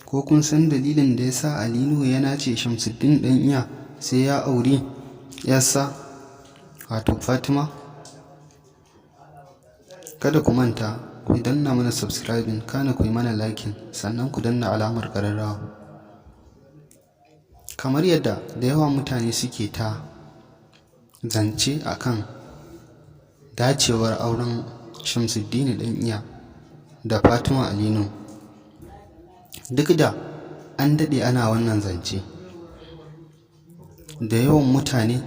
Ko kun san dalilin da ya sa Ali Nuhu ya nace Shamsuddin ɗan iya sai ya auri yarsa wato Fatima? Kada ku manta ku danna mana subscribing, kana ku yi mana liking, sannan ku danna alamar ƙararrawa. Kamar yadda da yawa mutane suke ta zance akan dacewar auren Shamsuddin ɗan iya da Fatima Ali Nuhu, duk da an daɗe ana wannan zance, da yawan mutane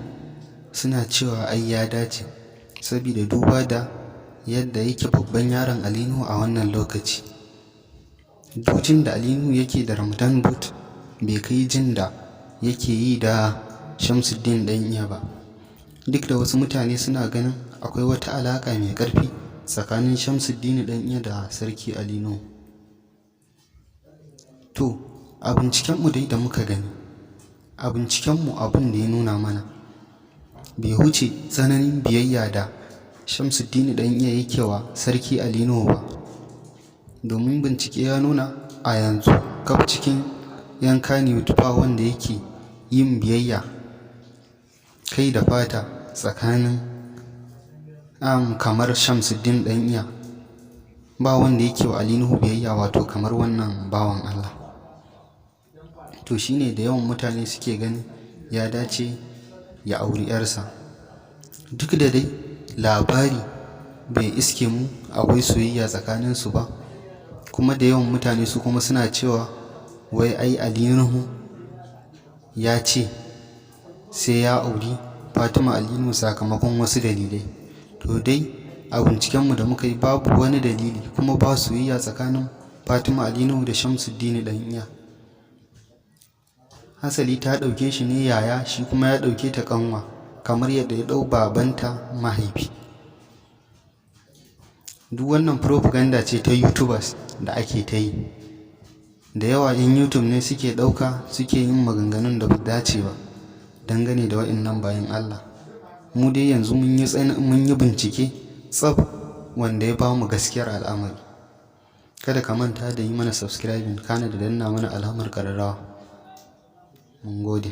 suna cewa ai ya dace, saboda duba da yadda yake babban yaron Ali Nuhu a wannan lokaci. Jin da Ali Nuhu yake da Ramadan boot bai kai jin da yake yi da Shamsuddin ɗan iya ba, duk da wasu mutane suna ganin akwai wata alaƙa mai ƙarfi tsakanin Shamsuddin ɗan iya da sarki Ali Nuhu. To a bincikenmu dai da muka gani, a bincikenmu abin da ya nuna mana bai huce tsananin biyayya da Shamsuddin ɗan iya yake wa sarki Ali Nuhu ba, domin bincike ya nuna a yanzu kaf cikin yan Kannywood ba wanda yake yin biyayya kai da fata tsakanin kamar Shamsuddin ɗan iya, ba wanda yake wa Ali Nuhu biyayya wato kamar wannan bawan Allah. To shine da yawan mutane suke ganin ya dace ya auri yarsa, duk da dai labari bai iske mu akwai soyayya tsakaninsu ba, kuma da yawan mutane su kuma suna cewa wai ai Ali Nuhu ya ce sai ya auri Fatima Ali Nuhu sakamakon wasu dalilai. To dai a bincikenmu da muka yi babu wani dalili, kuma ba soyayya tsakanin Fatima Ali Nuhu da Shamsuddin ɗan iya. Hasali ta ɗauke shi ne yaya, shi kuma ya ɗauke ta ƙanwa, kamar yadda ya ɗau babanta mahaifi. Duk wannan propaganda ce ta YouTubers da ake ta yi, da yawa 'yan YouTube ne suke ɗauka suke yin maganganun da ba dace ba dangane da waɗannan bayan Allah. Mu dai yanzu mun yi bincike tsaf wanda ya ba mu gaskiyar al'amari. Kada ka manta da yi mana subscribing, kana da danna mana alamar ƙararrawa. Mun gode.